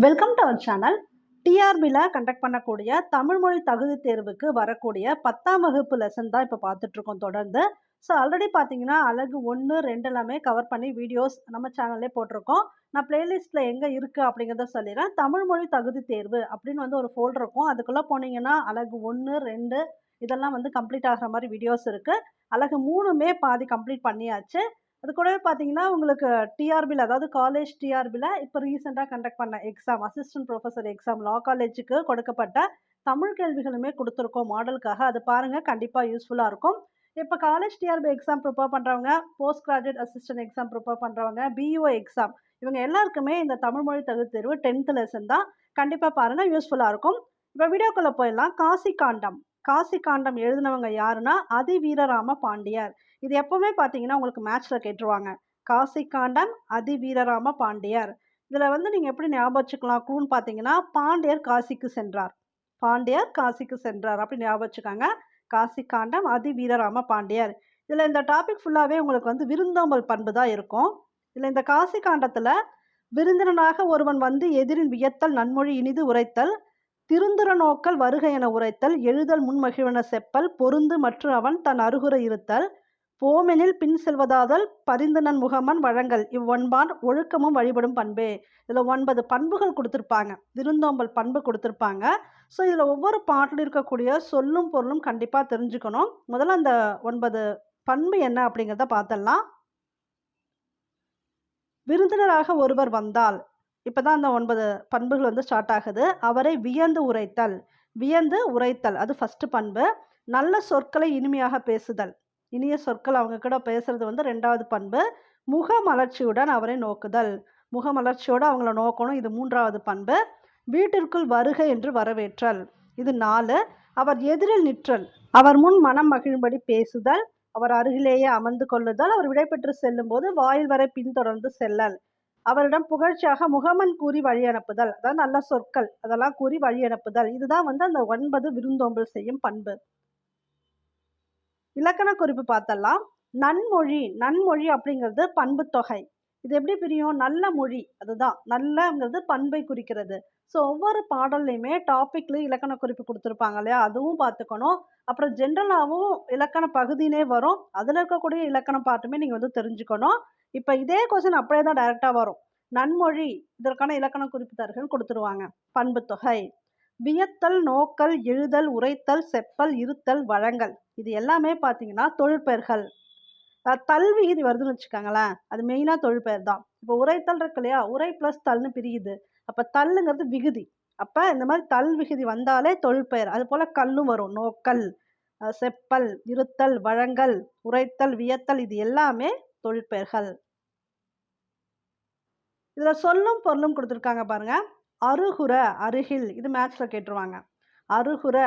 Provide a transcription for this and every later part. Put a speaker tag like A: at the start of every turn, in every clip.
A: Welcome to our channel. டிஆர்பியில் conduct பண்ணக்கூடிய தமிழ் மொழி தகுதி தேர்வுக்கு வரக்கூடிய 10ஆம் வகுப்பு லெசன் தான் இப்போ பார்த்துட்ருக்கோம் தொடர்ந்து. ஸோ ஆல்ரெடி பார்த்தீங்கன்னா அழகு 1, 2 எல்லாமே கவர் பண்ணி வீடியோஸ் நம்ம சேனல்லே போட்டிருக்கோம். நான் பிளேலிஸ்ட்டில் எங்கே இருக்குது அப்படிங்கிறத சொல்லிடுறேன். தமிழ் மொழி தகுதி தேர்வு அப்படின்னு வந்து ஒரு ஃபோல்டர் இருக்கும். அதுக்குள்ளே போனீங்கன்னா அழகு 1, 2 இதெல்லாம் வந்து கம்ப்ளீட் ஆகிற மாதிரி வீடியோஸ் இருக்குது. அழகு 3மே பாதி கம்ப்ளீட் பண்ணியாச்சு. அது கூடவே பார்த்தீங்கன்னா உங்களுக்கு டிஆர்பியில் அதாவது காலேஜ் டிஆர்பியில் இப்போ ரீசெண்டாக கண்டக்ட் பண்ண எக்ஸாம் அசிஸ்டன்ட் ப்ரொஃபஸர் எக்ஸாம் லா காலேஜுக்கு கொடுக்கப்பட்ட தமிழ் கேள்விகளுமே கொடுத்துருக்கோம் மாடலுக்காக. அது பாருங்கள், கண்டிப்பாக யூஸ்ஃபுல்லாக இருக்கும். இப்போ காலேஜ் டிஆர்பி எக்ஸாம் ப்ரிப்பேர் பண்ணுறவங்க, post graduate assistant exam prepare பண்ணுறவங்க, பிஇஓ எக்ஸாம் இவங்க எல்லாருக்குமே இந்த தமிழ் மொழி தகுதி தேர்வு 10th லெசன் தான். கண்டிப்பாக பாருங்கள், யூஸ்ஃபுல்லாக இருக்கும். இப்போ வீடியோக்குள்ளே போயிடலாம். காசி காண்டம். காசி காண்டம் எழுதினவங்க யாருன்னா அதி வீரராம பாண்டியர். இது எப்பவுமே பார்த்தீங்கன்னா உங்களுக்கு மேட்ச்சில் கேட்டுருவாங்க. காசி காண்டம் அதி வீரராம பாண்டியர். இதில் வந்து நீங்கள் எப்படி ஞாபகம் வச்சுக்கலாம் க்ளூன்னு பார்த்தீங்கன்னா, பாண்டியர் காசிக்கு சென்றார், பாண்டியர் காசிக்கு சென்றார் அப்படி ஞாபகம் வச்சுக்காங்க. காசி காண்டம் அதி வீரராம பாண்டியர். இதில் இந்த டாபிக் ஃபுல்லாகவே உங்களுக்கு வந்து விருந்தோம்பல் பண்பு தான் இருக்கும். இதில் இந்த காசி காண்டத்தில் விருந்தினனாக ஒருவன் வந்து எதிரின் வியத்தல் நன்மொழி இனிது உரைத்தல், திருந்துர நோக்கல் வருகை என உரைத்தல், எழுதல் முன்மகிழ்வன செப்பல், பொருந்து மற்றும் அவன் தன் அருகுரை இருத்தல், போமெனில் பின் செல்வதாதல், பரிந்துனன் முகமன் வழங்கல், இவ்வொன்பான் ஒழுக்கமும் வழிபடும் பண்பே. இதில் 9 பண்புகள் கொடுத்துருப்பாங்க, விருந்தோம்பல் பண்பு கொடுத்துருப்பாங்க. ஸோ இதில் ஒவ்வொரு பாட்டில் இருக்கக்கூடிய சொல்லும் பொருளும் கண்டிப்பாக தெரிஞ்சுக்கணும். முதல்ல அந்த 9 பண்பு என்ன அப்படிங்கிறத பார்த்துடலாம். விருந்தினராக ஒருவர் வந்தால், இப்போ தான் அந்த 9 பண்புகள் வந்து ஸ்டார்ட் ஆகுது. அவரை வியந்து உரைத்தல், வியந்து உரைத்தல் அது ஃபஸ்ட்டு பண்பு. நல்ல சொற்களை இனிமையாக பேசுதல், இனிய சொற்கள் அவங்க கூட பேசுறது வந்து 2வது பண்பு. முகமலர்ச்சியுடன் அவரை நோக்குதல், முகமலர்ச்சியோடு அவங்கள நோக்கணும், இது 3வது பண்பு. வீட்டிற்குள் வருக என்று வரவேற்றல், இது 4. அவர் எதிரில் நிற்றல், அவர் முன் மனம் மகிழும்படி பேசுதல், அவர் அருகிலேயே அமர்ந்து கொள்ளுதல், அவர் விடைபெற்று செல்லும் போது வாயில் வரை பின்தொடர்ந்து செல்லல், அவரிடம் புகழ்ச்சியாக முகமன் கூறி வழி அனுப்புதல், அதாவது நல்ல சொற்கள் அதெல்லாம் கூறி வழி அனுப்புதல். இதுதான் வந்து அந்த 9 விருந்தோம்பல் செய்யும் பண்பு. இலக்கண குறிப்பு பார்த்தலாம். நன்மொழி, நன்மொழி அப்படிங்கிறது பண்பு தொகை. இது எப்படி பிரியும்? நல்ல மொழி, அதுதான் நல்லங்கிறது பண்பை குறிக்கிறது. ஸோ ஒவ்வொரு பாடல்லையுமே டாபிக்ல இலக்கண குறிப்பு கொடுத்துருப்பாங்க இல்லையா, அதுவும் பார்த்துக்கணும். அப்புறம் ஜென்ரலாகவும் இலக்கண பகுதினே வரும், அதில் இருக்கக்கூடிய இலக்கண பாட்டுமே நீங்கள் வந்து தெரிஞ்சுக்கணும். இப்போ இதே கொஸ்டின் அப்படியே தான் டைரெக்டாக வரும். நன்மொழி இதற்கான இலக்கண குறிப்பு தருகன்னு கொடுத்துருவாங்க. பண்பு தொகை. வியத்தல், நோக்கல், எழுதல், உரைத்தல், செப்பல், இருத்தல், வழங்கல் இது எல்லாமே பார்த்தீங்கன்னா தொழிற்பெயர்கள். தல்விகுதி வருதுன்னு வச்சுக்கோங்களேன், அது மெயினாக தொழிற்பெயர் தான். இப்போ உரைத்தல் இருக்கு இல்லையா, உரை ப்ளஸ் தல்னு பிரியுது. அப்போ தல்லுங்கிறது விகுதி. அப்போ இந்த மாதிரி தல் விகுதி வந்தாலே தொழிற்பெயர். அது போல் கல்லும் வரும். நோக்கல், செப்பல், இருத்தல், வழங்கல், உரைத்தல், வியத்தல் இது எல்லாமே தொழிற்பெயர்கள். இதில் சொல்லும் பொருளும் கொடுத்துருக்காங்க பாருங்க. அருகுற, அருகில் இது மேட்ச்சில் கேட்டுருவாங்க. அருகுற,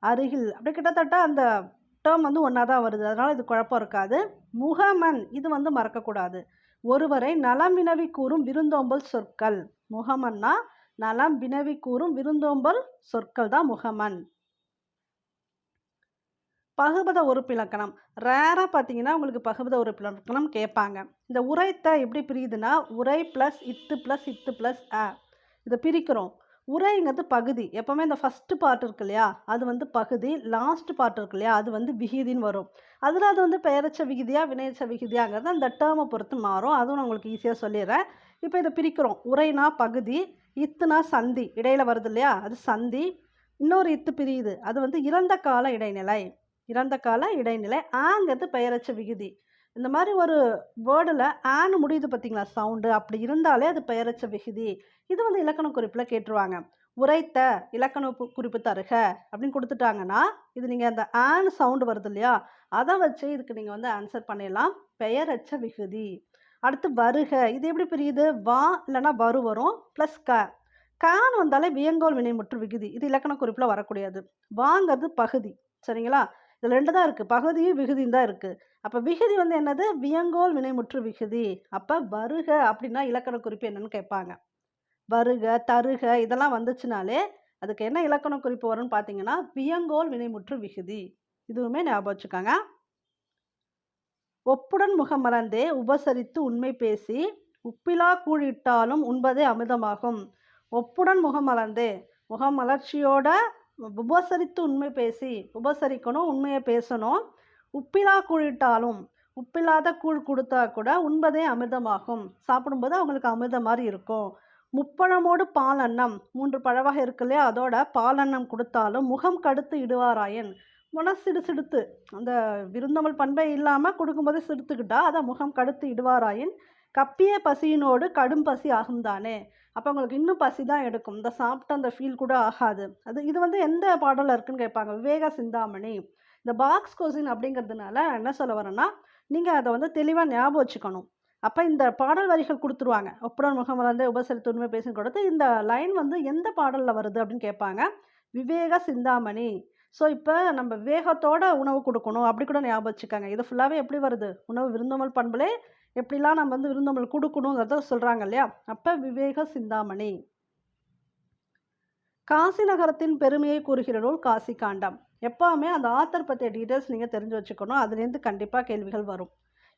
A: அருகில் அப்படி கிட்டத்தட்ட அந்த டேர்ம் வந்து ஒன்றா தான் வருது, அதனால் இது குழப்பம் இருக்காது. முகமன் இது வந்து மறக்கக்கூடாது. ஒருவரை நலம் வினவி கூறும் விருந்தோம்பல் சொற்கள். முகமன்னா நலம் வினவி கூறும் விருந்தோம்பல் சொற்கள் தான் முகமன். பகுபத உறுப்பிலக்கணம் ரேராக பார்த்தீங்கன்னா உங்களுக்கு பகுபத உறுப்பிலக்கணம் கேட்பாங்க. இந்த உரைத்த எப்படி பிரியுதுன்னா, உரை ப்ளஸ் இத்து ப்ளஸ் இத்து ப்ளஸ் அ இதை பிரிக்கிறோம். உரைங்கிறது பகுதி, எப்போவுமே இந்த ஃபஸ்ட்டு பார்ட் இருக்கு இல்லையா அது வந்து பகுதி, லாஸ்ட் பார்ட் இருக்கு இல்லையா அது வந்து விகுதின்னு வரும். அதில் அது வந்து பெயரச்ச விகுதியா வினையச்ச விகுதியாங்கிறது அந்த டேர்மை பொறுத்து மாறும். அதுவும் நான் உங்களுக்கு ஈஸியாக சொல்லிடுறேன். இப்போ இதை பிரிக்கிறோம். உரைனா பகுதி, இத்துனா சந்தி இடையில வருது இல்லையா அது சந்தி. இன்னொரு இத்து பிரியுது, அது வந்து இறந்த கால இடைநிலை, இறந்த கால இடைநிலை. ஆங்கிறது பெயரச்ச விகுதி. இந்த மாதிரி ஒரு வேர்டில் ஆன்னு முடியுது பார்த்தீங்களா சவுண்டு, அப்படி இருந்தாலே அது பெயரச்ச விகுதி. இது வந்து இலக்கண குறிப்பில் கேட்டுருவாங்க. உரைத்த இலக்கண குறிப்பு தருக அப்படின்னு கொடுத்துட்டாங்கன்னா, இது நீங்கள் அந்த ஆன் சவுண்டு வருது இல்லையா அதை வச்சு இதுக்கு நீங்கள் வந்து ஆன்சர் பண்ணிடலாம். பெயரச்ச விகுதி. அடுத்து வருக, இது எப்படி பிரியுது? வா இல்லைன்னா வரு வரும் ப்ளஸ் கான் வந்தாலே வியங்கோல் வினைமுற்று விகுதி. இது இலக்கண குறிப்பில் வரக்கூடியது. வாங்கிறது பகுதி. சரிங்களா, இதில் 2 தான் இருக்குது, பகுதியும் விகுதியும் தான் இருக்குது. அப்போ விகுதி வந்து என்னது? வியங்கோல் வினைமுற்று விகுதி. அப்போ வருக அப்படின்னா இலக்கண குறிப்பு என்னன்னு கேட்பாங்க. வருக, தருக இதெல்லாம் வந்துச்சுனாலே அதுக்கு என்ன இலக்கண குறிப்பு வரும்னு பார்த்தீங்கன்னா வியங்கோல் வினைமுற்று விகுதி. இதுவுமே ஞாபகம் வச்சுக்காங்க. ஒப்புடன் முகமறந்தே உபசரித்து உண்மை பேசி உப்பிலா கூழிட்டாலும் உண்பதே அமிர்தமாகும். ஒப்புடன் முகமலர்ந்தே, முகமலர்ச்சியோட உபசரித்து உண்மை பேசி, உபசரிக்கணும், உண்மையை பேசணும். உப்பிலா கூழிட்டாலும், உப்பில்லாத கூழ் கொடுத்தா கூட உண்பதே அமிர்தமாகும். சாப்பிடும்போது அவங்களுக்கு அமிர்தம் மாதிரி இருக்கும். முப்பழமோடு பால் அன்னம், 3 பழவகை இருக்கு இல்லையா, அதோட பால் அன்னம் கொடுத்தாலும் முகம் கடுத்து இடுவாராயன். முகம் சிடுசிடுத்து, அந்த விருந்தோம்பல் பண்பே இல்லாமல் கொடுக்கும்போது சிடுத்துக்கிட்டா அதை முகம் கடுத்து இடுவாராயின். கப்பிய பசியினோடு கடும் பசி ஆகும்தானே. அப்போ உங்களுக்கு இன்னும் பசி தான் எடுக்கும். இந்த சாப்பிட்ட அந்த ஃபீல் கூட ஆகாது. இது வந்து எந்த பாடலில் இருக்குன்னு கேட்பாங்க. விவேக சிந்தாமணி. இந்த பாக்ஸ் கொஸ்டின் அப்படிங்கிறதுனால என்ன சொல்ல வரேன்னா, நீங்கள் அதை வந்து தெளிவாக ஞாபகம் வச்சுக்கணும். அப்போ இந்த பாடல் வரிகள் கொடுத்துருவாங்க. ஒப்புடன் முகமலர்ந்தே உபசரித்து உண்மை பேசுன்னு கொடுத்து இந்த லைன் வந்து எந்த பாடலில் வருது அப்படின்னு கேட்பாங்க. விவேக சிந்தாமணி. ஸோ இப்போ நம்ம விவேகத்தோட உணவு கொடுக்கணும் அப்படி கூட ஞாபகம் வச்சுக்காங்க. இது ஃபுல்லாகவே எப்படி வருது, உணவு விருந்தோம்பல் பண்புலே எப்படிலாம் நம்ம வந்து விருந்தோம்பல் கொடுக்கணுங்கிறத சொல்கிறாங்க இல்லையா. அப்போ விவேக சிந்தாமணி. காசி நகரத்தின் பெருமையை கூறுகிற நூல் காசி காண்டம். எப்போவுமே அந்த ஆத்தர் பற்றிய டீட்டெயில்ஸ் நீங்கள் தெரிஞ்சு வச்சுக்கணும். அதுலேருந்து கண்டிப்பாக கேள்விகள் வரும்.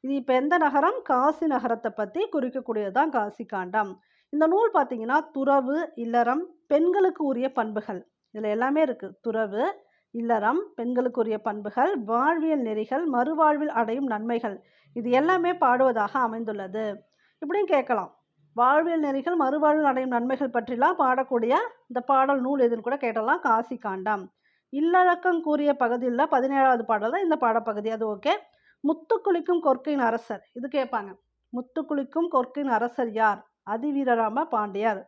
A: இது இப்போ எந்த நகரம், காசி நகரத்தை பற்றி குறிக்கக்கூடியது தான் காசி காண்டம். இந்த நூல் பார்த்தீங்கன்னா துறவு, இல்லறம், பெண்களுக்கு உரிய பண்புகள், இதில் எல்லாமே இருக்குது. துறவு, இல்லறம், பெண்களுக்கு உரிய பண்புகள், வாழ்வியல் நெறிகள், மறுவாழ்வில் அடையும் நன்மைகள், இது எல்லாமே பாடுவதாக அமைந்துள்ளது. இப்படியும் கேட்கலாம். வாழ்வியல் நெறிகள், மறுவாழ்வில் அடையும் நன்மைகள் பற்றிலாம் பாடக்கூடிய இந்த பாடல் நூல் எதுன்னு கூட கேட்டலாம். காசி காண்டம். இல்லறக்கம் கூறிய பகுதியில் 17வது பாடல் தான் இந்த பாடப்பகுதி. அது ஓகே. முத்துக்குளிக்கும் கொற்கையின் அரசர், இது கேட்பாங்க. முத்துக்குளிக்கும் கொற்கையின் அரசர் யார்? அதிவீரராம பாண்டியர்.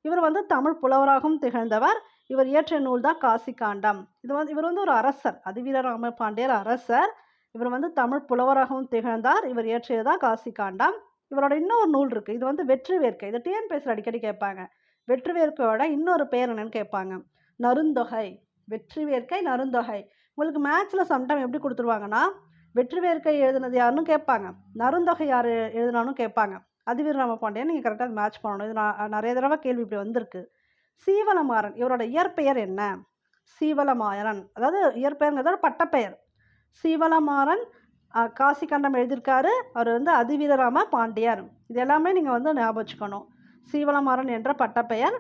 A: இவர் வந்து தமிழ் புலவராகவும் திகழ்ந்தவர். இவர் இயற்றிய நூல் தான் காசி காண்டம். இவர் வந்து ஒரு அரசர். அதிவீரராம பாண்டியர் அரசர். இவர் வந்து தமிழ் புலவராகவும் திகழ்ந்தார். இவர் இயற்றியது தான் காசி காண்டம். இவரோட இன்னொரு நூல் இருக்குது. இது வந்து வெற்றி வேர்க்கை. இது டிஎன்பிஎஸ்சியில் அடிக்கடி கேட்பாங்க. வெற்றி வேர்க்கையோட இன்னொரு பேர் என்னன்னு கேட்பாங்க. நருந்தொகை. வெற்றி வேர்க்கை, நருந்தொகை. உங்களுக்கு மேட்ச்சில் சம்டைம் எப்படி கொடுத்துருவாங்கன்னா, வெற்றி வேர்க்கை எழுதுனது யாருன்னு கேட்பாங்க, நருந்தொகை யார் எழுதுனாலும் கேட்பாங்க. அதிவீரராம பாண்டியன். நீங்கள் கரெக்டாக மேட்ச் பண்ணணும். இது நான் நிறைய தடவை கேள்வி இப்படி வந்திருக்கு. சீவலமாறன், இவரோட இயற்பெயர் என்ன? சீவலமாறன், அதாவது இயற்பெயர்ங்கிறத பட்டப்பெயர். சீவலமாறன் காசி காண்டம் எழுதியிருக்காரு. அவர் வந்து அதிவீரராம பாண்டியர். இது எல்லாமே நீங்கள் வந்து ஞாபகம் வச்சுக்கணும். சீவலமாறன் என்ற பட்டப்பெயர்.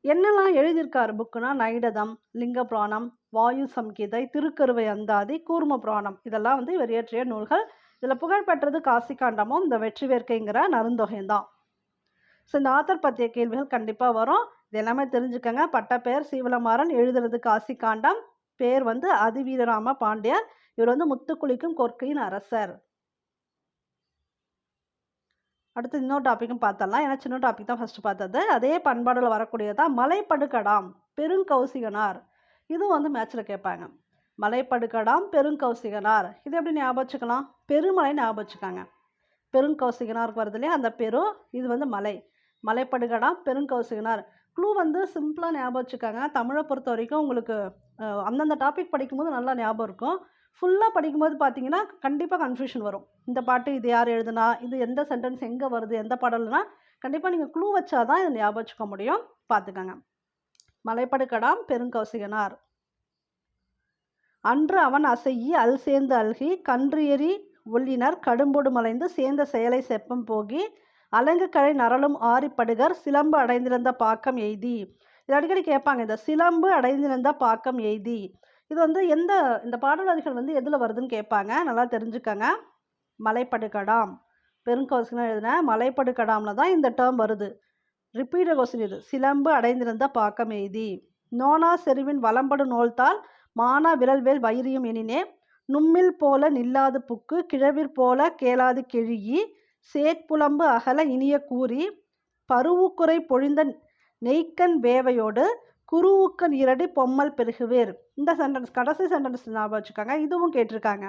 A: என்னெல்லாம் எழுதியிருக்காரு புக்குனா, நைடதம், லிங்க புராணம், வாயு சம்கீதை, திருக்கருவை அந்தாதி, கூர்ம புராணம், இதெல்லாம் வந்து இவர் இயற்றிய நூல்கள். இதில் புகழ்பெற்றது காசி காண்டமும் இந்த வெற்றி வேர்க்கைங்கிற நருந்தொகையும் தான். ஸோ இந்த ஆத்தர் பற்றிய கேள்விகள் கண்டிப்பாக வரும். இது எல்லாமே தெரிஞ்சுக்கங்க. பட்டப்பெயர் சீவலமாறன், எழுதுறது காசி காண்டம், பேர் வந்து அதிவீரராம பாண்டியர். இவர் வந்து முத்துக்குளிக்கும் கொற்கையின் அரசர். அடுத்து இன்னொரு டாப்பிக்கும் பார்த்தரலாம். ஏன்னா சின்ன டாபிக் தான் ஃபஸ்ட்டு பார்த்தது. அதே பண்பாடில் வரக்கூடியதான் மலைப்படுகடாம் பெருங்கௌசிகனார். இதுவும் வந்து மேட்ச்சில் கேட்பாங்க. மலைப்படுகடாம் பெருங்கௌசிகனார். இது எப்படி ஞாபகம் வச்சுக்கலாம்? பெருமலை ஞாபகம் வச்சுக்காங்க. பெருங்கௌசிகனாருக்கு வருது இல்லையா, அந்த பெரு. இது வந்து மலை. மலைப்படுகடாம் பெருங்கௌசிகனார். க்ளூ வந்து சிம்பிளாக ஞாபகம் வச்சுக்காங்க. தமிழை பொறுத்த வரைக்கும் உங்களுக்கு அந்தந்த டாபிக் படிக்கும்போது நல்லா ஞாபகம் இருக்கும். ஃபுல்லாக படிக்கும்போது பார்த்தீங்கன்னா கண்டிப்பாக கன்ஃபியூஷன் வரும். இந்த பாட்டு இது யார் எழுதுனா, இது எந்த சென்டென்ஸ் எங்கே வருது, எந்த பாடல்னா கண்டிப்பாக நீங்கள் க்ளூ வச்சா தான் இதை ஞாபகம் வச்சுக்க முடியும். பார்த்துக்கங்க. மலைப்படுகடாம் பெருங்கௌசிகனார். அன்று அவன் அசையி அல் சேர்ந்து அல்கி கன்று எறி ஒல்லினர் கடும்பொடு மலைந்து சேர்ந்த செயலை செப்பம் போகி அலங்கு கழை நரலும் ஆரிப்படுகர் சிலம்பு அடைந்திருந்த பாக்கம் எய்தி. இது அடிக்கடி கேட்பாங்க. இந்த சிலம்பு அடைந்திருந்த பாக்கம் எய்தி, இது வந்து இந்த பாடல் வரிகள் வந்து எதில் வருதுன்னு கேட்பாங்க. நல்லா தெரிஞ்சுக்கங்க. மலைப்படுகடாம் பெருங்கௌசிகனார் எழுதின மலைப்படுகடாமில் தான் இந்த டேர்ம் வருது. ரிப்பீட் கொஸ்டின் இது. சிலம்பு அடைந்திருந்த பாக்கம் எய்தி. நோனா செருவின் வலம்படு நோல்தால் மானா விரல்வேல் வயிறியும் எனினே நும்மில் போல நில்லாது புக்கு கிழவிற் போல கேளாது கெழுகி சேட்புலம்பு அகல இனிய கூறி பருவுக்குறை பொழிந்த நெய்க்கன் வேவையோடு குருவுக்கன் இரடி பொம்மல் பெருகுவேர். இந்த சென்டென்ஸ் கடைசி சென்டென்ஸ் ஞாபகம் வச்சுக்காங்க. இதுவும் கேட்டிருக்காங்க.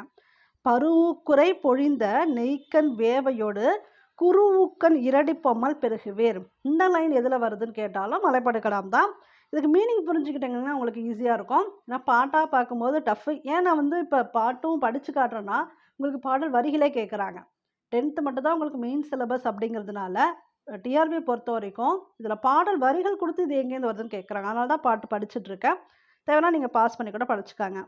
A: பருவுக்குறை பொழிந்த நெய்க்கன் வேவையோடு குருவுக்கன் இரடி பொம்மல் பெருகுவேர். இந்த லைன் எதில் வருதுன்னு கேட்டாலும் மலைப்படுகடாம் தான். இதுக்கு மீனிங் புரிஞ்சுக்கிட்டிங்கன்னா உங்களுக்கு ஈஸியாக இருக்கும். ஏன்னா பாட்டாக பார்க்கும்போது டஃப்பு. ஏன் நான் வந்து இப்போ பாட்டும் படித்து காட்டுறேன்னா உங்களுக்கு பாடல் வரிகளே கேட்குறாங்க. 10th மட்டும் தான் உங்களுக்கு மெயின் சிலபஸ் அப்படிங்கிறதுனால டிஆர்பி பொறுத்த வரைக்கும் இதில் பாடல் வரிகள் கொடுத்து இது எங்கேருந்து வருதுன்னு கேட்குறாங்க. அதனால தான் பாட்டு படிச்சுட்ருக்கேன். தேவைன்னா நீங்கள் பாஸ் பண்ணி கூட படிச்சுக்காங்க.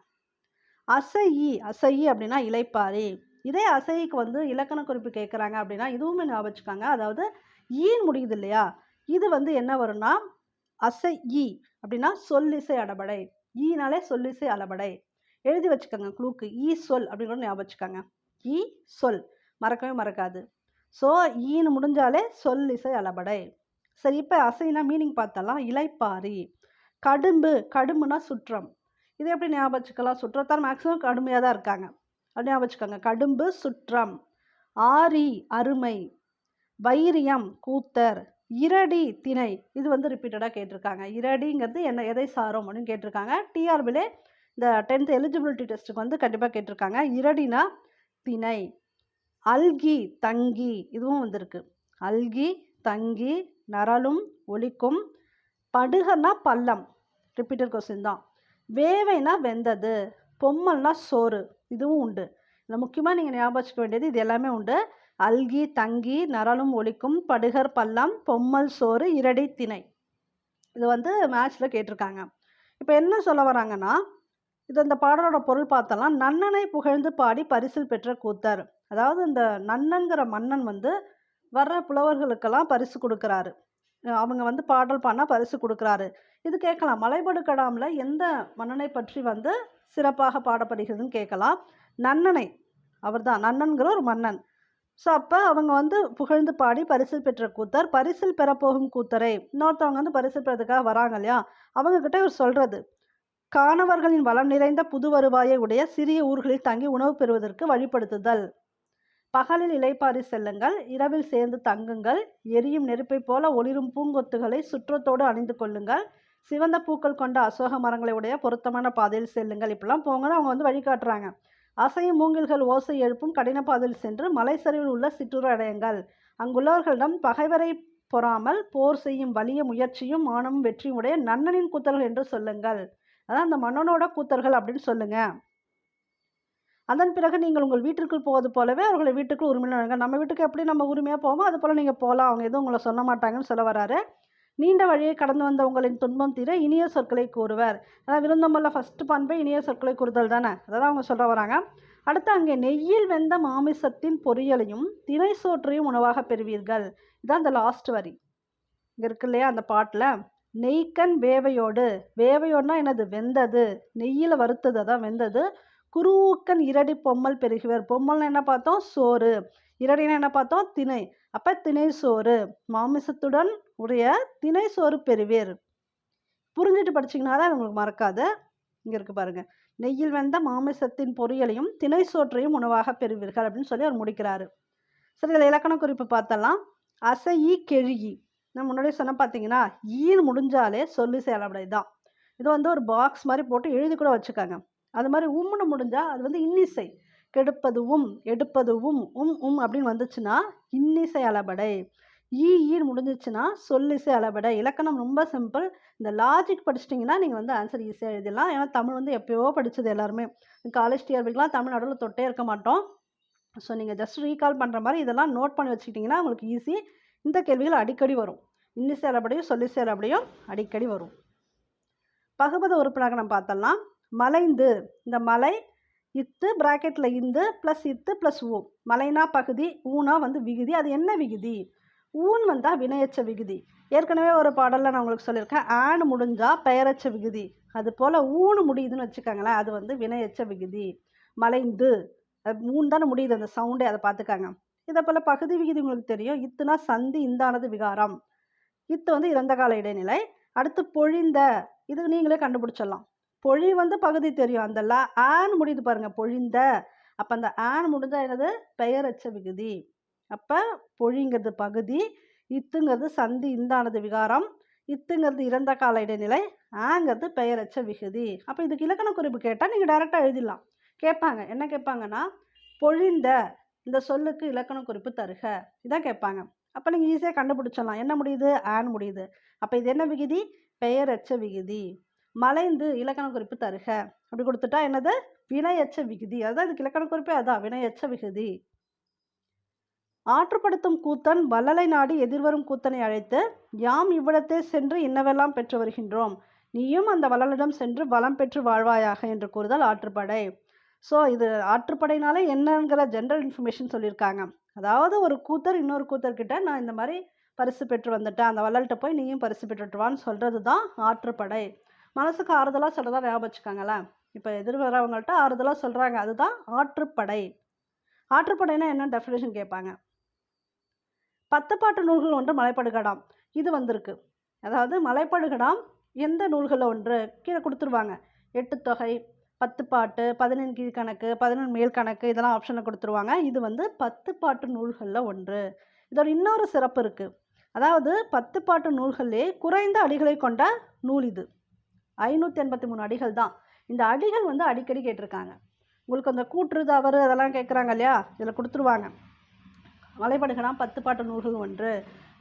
A: அசையி, அசையி அப்படின்னா இலைப்பாரி. இதே அசைக்கு வந்து இலக்கண குறிப்பு கேட்குறாங்க அப்படின்னா இதுவுமே ஞாபகம் வச்சுக்காங்க. அதாவது ஈன் முடியுது இல்லையா, இது வந்து என்ன வரும்னா அசை ஈ அப்படின்னா சொல்லிசை அளபடை. ஈனாலே சொல்லிசை அளபடை. எழுதி வச்சுக்கோங்க க்ளூக்கு. ஈ சொல் அப்படின்னு கூட ஞாபகம் வச்சுக்கோங்க. ஈ சொல் மறக்கவே மறக்காது. ஸோ ஈன்னு முடிஞ்சாலே சொல்லிசை அளபடை. சரி, இப்போ அசைனா மீனிங் பார்த்தலாம். இலைப்பாரி. கடும்பு, கடும்புனா சுற்றம். இதை எப்படி ஞாபகம் வச்சுக்கலாம்? சுற்றத்தார் மேக்ஸிமம் கடுமையாக தான் இருக்காங்க. அப்படி ஞாபகம் வச்சுக்கோங்க. கடும்பு சுற்றம். ஆரி அருமை. வைரியம் கூத்தர். இரடி திணை. இது வந்து ரிப்பீட்டடாக கேட்டிருக்காங்க. இரடிங்கிறது என்ன எதை சாரும் அப்படின்னு கேட்டிருக்காங்க. டிஆர்பிலே இந்த 10th எலிஜிபிலிட்டி டெஸ்ட்டுக்கு வந்து கண்டிப்பாக கேட்டிருக்காங்க. இரடினா திணை. அல்கி தங்கி இதுவும் வந்திருக்கு. அல்கி தங்கி நரலும் ஒலிக்கும். படுகர்னா பள்ளம். ரிப்பீட்டட் கொஸ்டின் தான். வேவைனா வெந்தது. பொம்மல்னா சோறு. இதுவும் உண்டு. இதில் முக்கியமாக நீங்கள் ஞாபகம் வச்சுக்க வேண்டியது இது எல்லாமே உண்டு. அல்கி தங்கி நரலும் ஒலிக்கும். படுகர் பள்ளம். பொம்மல் சோறு. இரடி திணை. இது வந்து மேட்ச்சில் கேட்டிருக்காங்க. இப்போ என்ன சொல்ல வராங்கன்னா, இது இந்த பாடலோட பொருள் பார்த்தலாம். நன்னனை புகழ்ந்து பாடி பரிசில் பெற்ற கூத்தர். அதாவது இந்த நன்னன்கிற மன்னன் வந்து வர்ற புலவர்களுக்கெல்லாம் பரிசு கொடுக்குறாரு. அவங்க வந்து பாடல் பாடினா பரிசு கொடுக்குறாரு. இது கேட்கலாம். மலைபடு கடாமில் எந்த மன்னனை பற்றி வந்து சிறப்பாக பாடப்படுகிறதுன்னு கேட்கலாம். நன்னனை அவர் தான். நன்னன்கிற ஒரு மன்னன். ஸோ அப்போ அவங்க வந்து புகழ்ந்து பாடி பரிசில் பெற்ற கூத்தர். பரிசில் பெறப்போகும் கூத்தரை இன்னொருத்தவங்க வந்து பரிசில் பெறதுக்காக வராங்க இல்லையா, அவங்கக்கிட்ட இவர் சொல்கிறது, காணவர்களின் வளம் நிறைந்த புது வருவாயை உடைய சிறிய ஊர்களில் தங்கி உணவு பெறுவதற்கு வழிபடுத்துதல். பகலில் இலைப்பாரி செல்லுங்கள், இரவில் சேர்ந்து தங்குங்கள், எரியும் நெருப்பை போல ஒளிரும் பூங்கொத்துகளை சுற்றத்தோடு அணிந்து கொள்ளுங்கள், சிவந்த பூக்கள் கொண்ட அசோக மரங்களை உடைய பொருத்தமான பாதையில் செல்லுங்கள். இப்படிலாம் போங்கன்னு அவங்க வந்து வழிகாட்டுறாங்க. அசையும் மூங்கில்கள் ஓசை எழுப்பும் கடின பாதையில் சென்று மலை சரிவில் உள்ள சிற்றூர் அடையுங்கள். அங்குள்ளவர்களிடம் பகைவரை பொறாமல் போர் செய்யும் வலிய முயற்சியும் மானமும் வெற்றியும் உடைய நன்னனின் கூத்தர்கள் என்று சொல்லுங்கள். அதான் அந்த மன்னனோட கூத்தர்கள் அப்படின்னு சொல்லுங்க. அதன் பிறகு நீங்கள் உங்கள் வீட்டிற்குள் போவது போலவே அவர்களை வீட்டுக்குள் உரிமையாக நம்ம வீட்டுக்கு எப்படி நம்ம உரிமையாக போவோமோ அது போல் நீங்கள் போகலாம். அவங்க எதுவும் உங்களை சொல்ல மாட்டாங்கன்னு சொல்ல வராரு. நீண்ட வழியை கடந்து வந்த உங்களின் துன்பம் தீர இனிய சொற்களை கூறுவர். அதான் விருந்தமல்ல ஃபஸ்ட்டு பண்பே இனிய சொற்களை கூறுதல் தானே. அதான் அவங்க சொல்ல வராங்க. அடுத்து அங்கே நெய்யில் வெந்த மாமிசத்தின் பொரியலையும் திணை சோற்றையும் உணவாக பெறுவீர்கள். இதான் அந்த லாஸ்ட் வரி இங்கே இருக்கு இல்லையா அந்த பாட்டில். நெய்க்கண் வேவையோடு. வேவையோடுனா என்னது? வெந்தது. நெய்யில் வறுத்தது, அதான் வெந்தது. குருக்கன் இரடி பொம்மல் பெருகுவர். பொம்மல்னா என்ன பார்த்தோம்? சோறு. இரடினா என்ன பார்த்தோம்? திணை. அப்போ திணை சோறு. மாமிசத்துடன் உடைய திணை சோறு பெறுவீர். புரிஞ்சுட்டு படிச்சிங்கன்னா தான் உங்களுக்கு மறக்காது. இங்கே இருக்கு பாருங்க. நெய்யில் வெந்த மாமிசத்தின் பொரியலையும் திணை சோற்றையும் உணவாக பெறுவீர்கள் அப்படின்னு சொல்லி அவர் முடிக்கிறாரு. சரி, இதில் இலக்கண குறிப்பு பார்த்தலாம். அசையி கெழுகி. நான் முன்னாடியே சொன்ன பார்த்தீங்கன்னா, ஈன்னு முடிஞ்சாலே சொல்லி செயலபடை தான். இது வந்து ஒரு பாக்ஸ் மாதிரி போட்டு எழுதி கூட வச்சுக்காங்க. அது மாதிரி உம்னு முடிஞ்சால் அது வந்து இன்னிசை. கெடுப்பதுவும் எடுப்பதுவும் அப்படின்னு வந்துச்சுன்னா இன்னிசை அளபடை. ஈன்னு முடிஞ்சிச்சுன்னா சொல்லிசை அளபடை. இலக்கணம் ரொம்ப சிம்பிள். இந்த லாஜிக் படிச்சிட்டிங்கன்னா நீங்கள் வந்து ஆன்சர் ஈஸியாக எழுதிடலாம். ஏன்னா தமிழ் வந்து எப்போயோ படித்தது எல்லாருமே. காலேஜ் டிஆர்பிக்கெலாம் தமிழ் நடுவில் தொட்டே இருக்க மாட்டோம். ஸோ நீங்கள் ஜஸ்ட் ரீகால் பண்ணுற மாதிரி இதெல்லாம் நோட் பண்ணி வச்சுக்கிட்டிங்கன்னா உங்களுக்கு ஈஸி. இந்த கேள்விகள் அடிக்கடி வரும். இன்னிசை அளபடியும் சொல்லிசை அளபடியும் அடிக்கடி வரும். பகுபத உறுப்பினராக நம்ம பார்த்தலாம். மலைந்து. இந்த மலை இத்து பிராக்கெட்டில் இந்து ப்ளஸ் இத்து ப்ளஸ் ஊ. மலைனா பகுதி, ஊனா வந்து விகுதி. அது என்ன விகுதி? ஊன் வந்தால் வினையச்ச விகுதி. ஏற்கனவே ஒரு பாடலில் நான் உங்களுக்கு சொல்லியிருக்கேன். ஆண் முடிஞ்சால் பெயரச்ச விகுதி. அது போல் ஊனு முடியுதுன்னு வச்சுக்கோங்களேன், அது வந்து வினையச்ச விகுதி. மலைந்து ஊன் தானே முடியுது அந்த சவுண்டே, அதை பார்த்துக்காங்க. இதை போல் பகுதி விகுதி உங்களுக்கு தெரியும். இத்துனா சந்தி, இந்தானது விகாரம். இத்து வந்து இறந்த கால இடைநிலை. அடுத்து பொழிந்த. இது நீங்களே கண்டுபிடிச்சிடலாம். பொழி வந்து பகுதி தெரியும். அந்த ஆன் முடியுது பாருங்க, பொழிந்த. அப்போ அந்த ஆன் முடிஞ்சால் என்னது? பெயரச்ச விகுதி. அப்போ பொழிங்கிறது பகுதி, இத்துங்கிறது சந்தி, இந்தானது விகாரம், இத்துங்கிறது இறந்த கால இடைநிலை, ஆங்கிறது பெயரச்ச விகுதி. அப்போ இதுக்கு இலக்கண குறிப்பு கேட்டால் நீங்கள் டைரெக்டாக எழுதிடலாம். கேட்பாங்க, என்ன கேட்பாங்கன்னா, பொழிந்த இந்த சொல்லுக்கு இலக்கண குறிப்பு தருக, இதான் கேட்பாங்க. அப்போ நீங்கள் ஈஸியாக கண்டுபிடிச்சிடலாம். என்ன முடியுது? ஆன் முடியுது. அப்போ இது என்ன விகுதி? பெயரச்ச விகுதி. மலைந்து இலக்கண குறிப்பு தருக அப்படி கொடுத்துட்டா என்னது? வினையச்ச விகுதி. அதுதான் இதுக்கு இலக்கண குறிப்பே, அதான் வினையச்ச விகுதி. ஆற்றுப்படுத்தும் கூத்தன் வள்ளலை நாடி எதிர்வரும் கூத்தனை அழைத்து, யாம் இவ்விடத்தே சென்று இன்னவெல்லாம் பெற்று வருகின்றோம், நீயும் அந்த வள்ளலிடம் சென்று வளம் பெற்று வாழ்வாயாக என்று கூறுதல் ஆற்றுப்படை. ஸோ இது ஆற்றுப்படைனாலே என்னங்கிற ஜென்ரல் இன்ஃபர்மேஷன் சொல்லியிருக்காங்க. அதாவது ஒரு கூத்தர் இன்னொரு கூத்தர்கிட்ட, நான் இந்த மாதிரி பரிசு பெற்று வந்துட்டேன், அந்த வள்ளல்கிட்ட போய் நீயும் பரிசு பெற்றுட்டு வான்னு சொல்கிறது தான் ஆற்றுப்படை. மனசுக்கு ஆறுதலாக சொல்கிறதா ஞாபகம் வச்சுக்கோங்களேன். இப்போ எதிர் வரவங்கள்ட்ட ஆறுதலாக சொல்கிறாங்க, அதுதான் ஆற்றுப்படை. ஆற்றுப்படைனா என்ன டெஃபினேஷன் கேட்பாங்க. 10 பாட்டு நூல்கள் ஒன்று மலைப்படுகடாம், இது வந்திருக்கு. அதாவது மலைப்படுகடாம் எந்த நூல்களில் ஒன்று கீழே கொடுத்துருவாங்க. 8 தொகை, 10 பாட்டு, 11 கீழ்கணக்கு, 11 மேல்கணக்கு, இதெல்லாம் ஆப்ஷனில் கொடுத்துருவாங்க. இது வந்து 10 பாட்டு நூல்களில் ஒன்று. இதோட இன்னொரு சிறப்பு இருக்குது. அதாவது 10 பாட்டு நூல்களே குறைந்த அடிகளை கொண்ட நூல் இது. 583 அடிகள் தான். இந்த அடிகள் வந்து அடிக்கடி கேட்டிருக்காங்க. உங்களுக்கு அந்த கூற்று தவறு அதெல்லாம் கேட்குறாங்க இல்லையா, இதில் கொடுத்துருவாங்க. மலைப்படுகடாம் 10 பாட்டு நூல்கள் ஒன்று,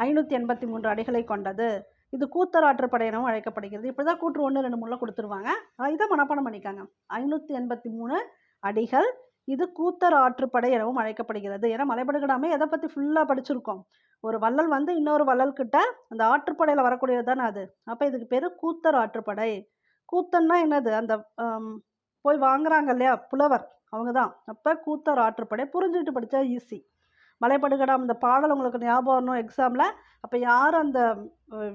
A: 583 அடிகளை கொண்டது, இது கூத்தர் ஆற்றுப்படை எனவும் அழைக்கப்படுகிறது. இப்படி தான் கூற்று 1, 2, 3 கொடுத்துருவாங்க. இதை மனப்பாடம் பண்ணிக்காங்க. 583 அடிகள், இது கூத்தர் ஆற்றுப்படை எனவும் அழைக்கப்படுகிறது. ஏன்னா மலைப்படுகடாமே எதை பற்றி ஃபுல்லாக படிச்சிருக்கோம். ஒரு வள்ளல் வந்து இன்னொரு வள்ளல்கிட்ட அந்த ஆற்றுப்படையில் வரக்கூடியது தானே அது. அப்போ இதுக்கு பேர் கூத்தர் ஆற்றுப்படை. கூத்தன்னா என்னது, அந்த போய் வாங்குறாங்க இல்லையா புலவர், அவங்க தான். அப்போ கூத்தர் ஆற்றுப்படை புரிஞ்சுக்கிட்டு படித்தா ஈஸி. மலைப்படுகடாம் இந்த பாடல் உங்களுக்கு ஞாபகம் வரணும் எக்ஸாமில். அப்போ யார் அந்த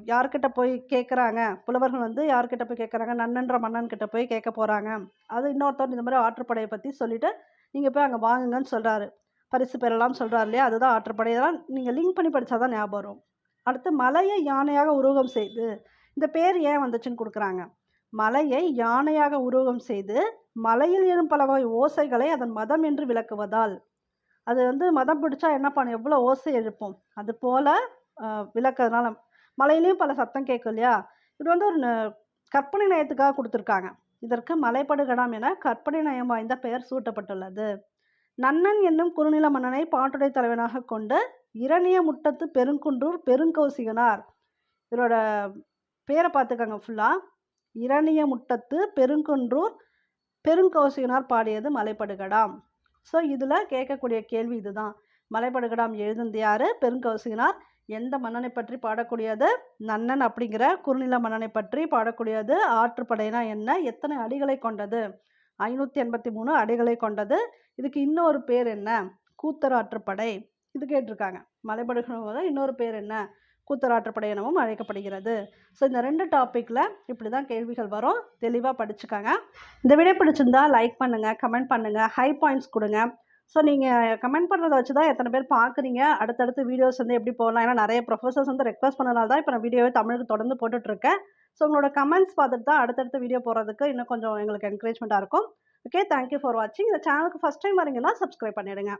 A: யார்கிட்ட போய் கேட்குறாங்க, புலவர்கள் வந்து யார்கிட்ட போய் கேட்குறாங்க, நன்னன்ற மன்னன்கிட்ட போய் கேட்க போகிறாங்க. அது இன்னொருத்தர் இந்த மாதிரி ஆற்றுப்படையை பற்றி சொல்லிவிட்டு நீங்கள் போய் அங்கே வாங்குங்கன்னு சொல்கிறாரு, பரிசு பெறலாம் சொல்கிறார் இல்லையா, அதுதான் ஆற்றுப்படை. இதெல்லாம் நீங்கள் லிங்க் பண்ணி படித்தா தான் ஞாபகம் வரும். அடுத்து மலையை யானையாக உருவகம் செய்து, இந்த பேர் ஏன் வந்துச்சுன்னு கொடுக்குறாங்க. மலையை யானையாக உருவகம் செய்து மலையில் எழும் பல வகை ஓசைகளை அதன் மதம் என்று விளக்குவதால். அது வந்து மதம் பிடிச்சா என்ன பண்ணும், எவ்வளோ ஓசை எழுப்போம், அது போல் விளக்குறதுனால மலையிலையும் பல சத்தம் கேட்கும் இல்லையா. இது வந்து ஒரு கற்பனை நயத்துக்காக கொடுத்துருக்காங்க. இதற்கு மலைப்படுகடாம் என கற்பனை நயம் வாய்ந்த பெயர் சூட்டப்பட்டுள்ளது. நன்னன் என்னும் குறுநில மன்னனை பாட்டுடை தலைவனாக கொண்டு இரணிய முட்டத்து பெருங்குன்றூர் பெருங்கௌசிகனார். இதோட பேரை பார்த்துக்கங்க ஃபுல்லாக. இரணிய முட்டத்து பெருங்குன்றூர் பெருங்கௌசிகனார் பாடியது மலைப்படுகடாம். ஸோ இதில் கேட்கக்கூடிய கேள்வி இதுதான். மலைப்படுகடாம் எழுதுனது யார், பெருங்கௌசிகனார். எந்த மன்னனை பற்றி பாடக்கூடியது, நன்னன் அப்படிங்கிற குறுநில மன்னனை பற்றி பாடக்கூடியது. ஆற்றுப்படைனா என்ன, எத்தனை அடிகளை கொண்டது, 583 அடிகளை கொண்டது. இதுக்கு இன்னொரு பேர் என்ன, கூத்தர் ஆற்றுப்படை. இது கேட்டிருக்காங்க. மலைப்படுகடாம் இன்னொரு பேர் என்ன, கூத்தர் ஆற்றுப்படை எனவும் அழைக்கப்படுகிறது. ஸோ இந்த 2 டாப்பிக்கில் இப்படி தான் கேள்விகள் வரும். தெளிவாக படிச்சுக்காங்க. இந்த வீடியோ பிடிச்சிருந்தா லைக் பண்ணுங்கள், கமெண்ட் பண்ணுங்கள், ஹை பாயிண்ட்ஸ் கொடுங்க. ஸோ நீங்கள் கமெண்ட் பண்ணுறதை வச்சு தான் எத்தனை பேர் பார்க்குறீங்க, அடுத்தடுத்து வீடியோஸ் வந்து எப்படி போகலாம். ஏன்னா நிறைய ப்ரொஃபஸர்ஸ் வந்து ரெக்வஸ்ட் பண்ணனால தான் இப்போ நான் வீடியோவே தமிழுக்கு தொடர்ந்து போட்டுட்ருக்கேன். ஸோ உங்களோட கமெண்ட்ஸ் பார்த்துட்டு தான் அடுத்தடுத்த வீடியோ போகிறதுக்கு இன்னும் கொஞ்சம் எங்களுக்கு என்கரேஜ்மெண்ட்டாக இருக்கும். ஓகே, தேங்க்யூ ஃபார் வாட்சிங். இந்த சேனலுக்கு ஃபஸ்ட் டைம் வரீங்கன்னா சப்ஸ்கிரைப் பண்ணிவிடுங்க.